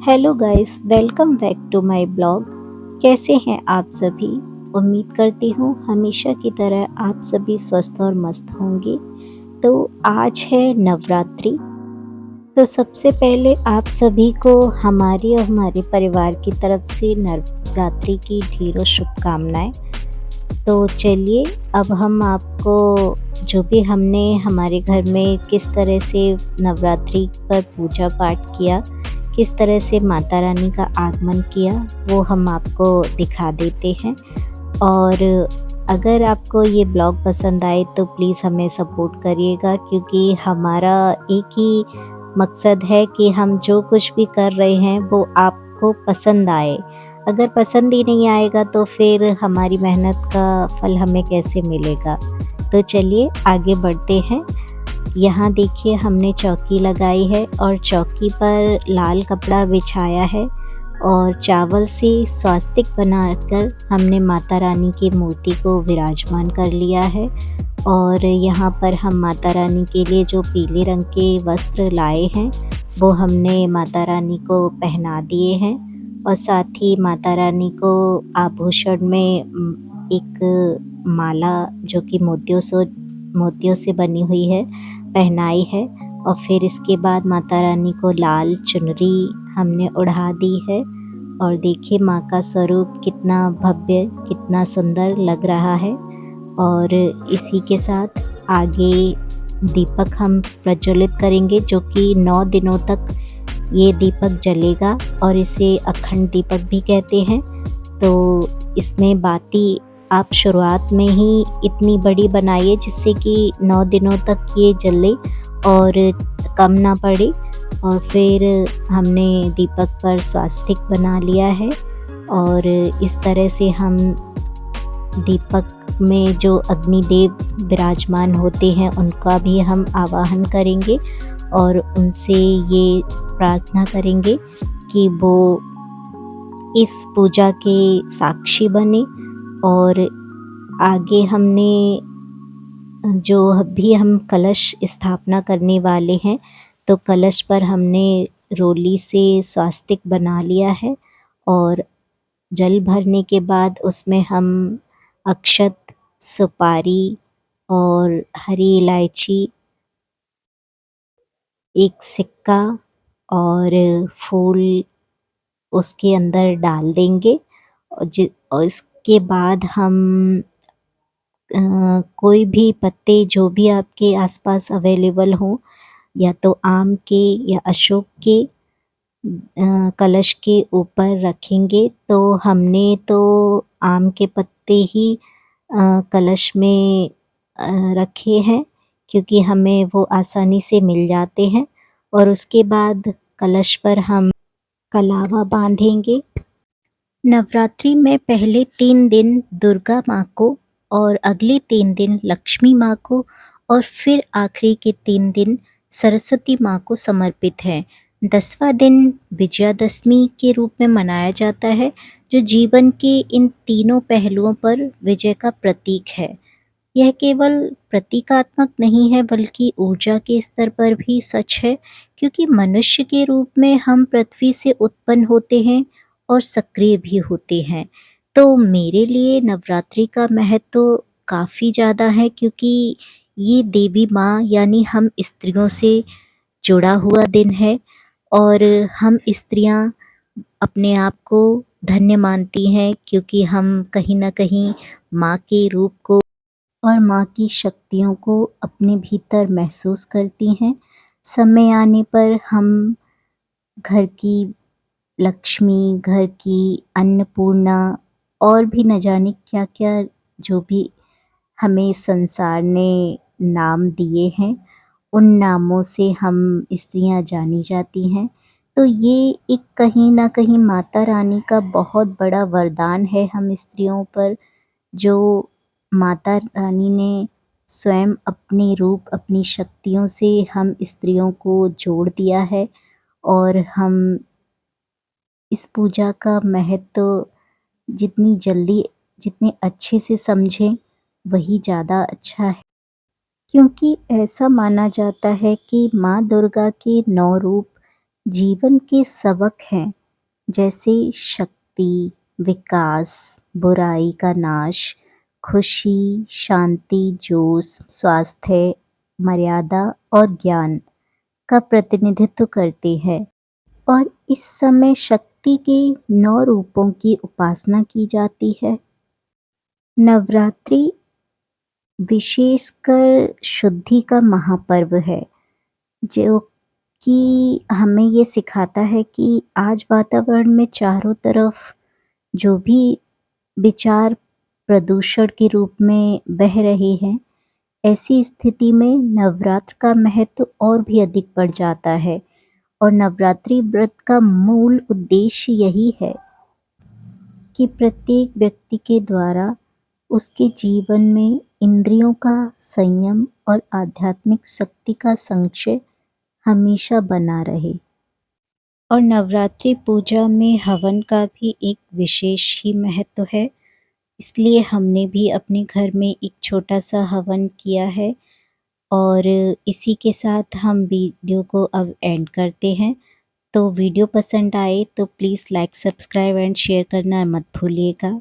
Hello guys, welcome back to my blog. कैसे हैं आप सभी? उम्मीद करती हूँ हमेशा की तरह आप सभी स्वस्थ और मस्त होंगे। तो आज है नवरात्रि। तो सबसे पहले आप सभी को हमारी और हमारे परिवार की तरफ से नवरात्रि की ढेरों शुभकामनाएं। तो चलिए, अब हम आपको जो भी हमने हमारे घर में किस तरह से नवरात्रि पर पूजा पाठ किया, किस तरह से माता रानी का आगमन किया, वो हम आपको दिखा देते हैं। और अगर आपको ये ब्लॉग पसंद आए तो प्लीज़ हमें सपोर्ट करिएगा, क्योंकि हमारा एक ही मकसद है कि हम जो कुछ भी कर रहे हैं वो आपको पसंद आए। अगर पसंद ही नहीं आएगा तो फिर हमारी मेहनत का फल हमें कैसे मिलेगा। तो चलिए आगे बढ़ते हैं। यहाँ देखिए, हमने चौकी लगाई है और चौकी पर लाल कपड़ा बिछाया है और चावल से स्वास्तिक बनाकर हमने माता रानी की मूर्ति को विराजमान कर लिया है। और यहाँ पर हम माता रानी के लिए जो पीले रंग के वस्त्र लाए हैं वो हमने माता रानी को पहना दिए हैं। और साथ ही माता रानी को आभूषण में एक माला जो कि मोतियों से बनी हुई है, पहनाई है। और फिर इसके बाद माता रानी को लाल चुनरी हमने ओढ़ा दी है। और देखिए माँ का स्वरूप कितना भव्य, कितना सुंदर लग रहा है। और इसी के साथ आगे दीपक हम प्रज्वलित करेंगे, जो कि 9 दिनों तक ये दीपक जलेगा और इसे अखंड दीपक भी कहते हैं। तो इसमें बाती आप शुरुआत में ही इतनी बड़ी बनाइए जिससे कि 9 दिनों तक ये जले और कम ना पड़े। और फिर हमने दीपक पर स्वास्तिक बना लिया है। और इस तरह से हम दीपक में जो अग्निदेव विराजमान होते हैं उनका भी हम आवाहन करेंगे और उनसे ये प्रार्थना करेंगे कि वो इस पूजा के साक्षी बने। और आगे हमने जो अभी हम कलश स्थापना करने वाले हैं, तो कलश पर हमने रोली से स्वास्तिक बना लिया है। और जल भरने के बाद उसमें हम अक्षत, सुपारी और हरी इलायची, एक सिक्का और फूल उसके अंदर डाल देंगे। और इसके बाद हम कोई भी पत्ते जो भी आपके आसपास अवेलेबल हों, या तो आम के या अशोक के, कलश के ऊपर रखेंगे। तो हमने तो आम के पत्ते ही कलश में रखे हैं, क्योंकि हमें वो आसानी से मिल जाते हैं। और उसके बाद कलश पर हम कलावा बांधेंगे। नवरात्रि में पहले 3 दिन दुर्गा माँ को और अगले 3 दिन लक्ष्मी माँ को और फिर आखिरी के 3 दिन सरस्वती माँ को समर्पित है। 10वां दिन विजयादशमी के रूप में मनाया जाता है, जो जीवन के इन तीनों पहलुओं पर विजय का प्रतीक है। यह केवल प्रतीकात्मक नहीं है बल्कि ऊर्जा के स्तर पर भी सच है, क्योंकि मनुष्य के रूप में हम पृथ्वी से उत्पन्न होते हैं और सक्रिय भी होते हैं। तो मेरे लिए नवरात्रि का महत्व तो काफ़ी ज़्यादा है, क्योंकि ये देवी माँ यानी हम स्त्रियों से जुड़ा हुआ दिन है। और हम स्त्रियाँ अपने आप को धन्य मानती हैं, क्योंकि हम कहीं न कहीं माँ के रूप को और माँ की शक्तियों को अपने भीतर महसूस करती हैं। समय आने पर हम घर की लक्ष्मी, घर की अन्नपूर्णा और भी न जाने क्या-क्या जो भी हमें संसार ने नाम दिए हैं, उन नामों से हम स्त्रियाँ जानी जाती हैं। तो ये एक कहीं न कहीं माता रानी का बहुत बड़ा वरदान है हम स्त्रियों पर, जो माता रानी ने स्वयं अपने रूप, अपनी शक्तियों से हम स्त्रियों को जोड़ दिया है। और हम इस पूजा का महत्व जितनी जल्दी, जितने अच्छे से समझें वही ज़्यादा अच्छा है, क्योंकि ऐसा माना जाता है कि माँ दुर्गा के 9 रूप जीवन के सबक हैं जैसे शक्ति, विकास, बुराई का नाश, खुशी, शांति, जोश, स्वास्थ्य, मर्यादा और ज्ञान का प्रतिनिधित्व करती है। और इस समय शक्ति के 9 रूपों की उपासना की जाती है। नवरात्रि विशेषकर शुद्धि का महापर्व है, जो कि हमें ये सिखाता है कि आज वातावरण में चारों तरफ जो भी विचार प्रदूषण के रूप में बह रहे हैं, ऐसी स्थिति में नवरात्र का महत्व और भी अधिक बढ़ जाता है। और नवरात्रि व्रत का मूल उद्देश्य यही है कि प्रत्येक व्यक्ति के द्वारा उसके जीवन में इंद्रियों का संयम और आध्यात्मिक शक्ति का संचय हमेशा बना रहे। और नवरात्रि पूजा में हवन का भी एक विशेष ही महत्व है, इसलिए हमने भी अपने घर में एक छोटा सा हवन किया है। और इसी के साथ हम वीडियो को अब एंड करते हैं। तो वीडियो पसंद आए तो please like, subscribe and share करना मत भूलिएगा।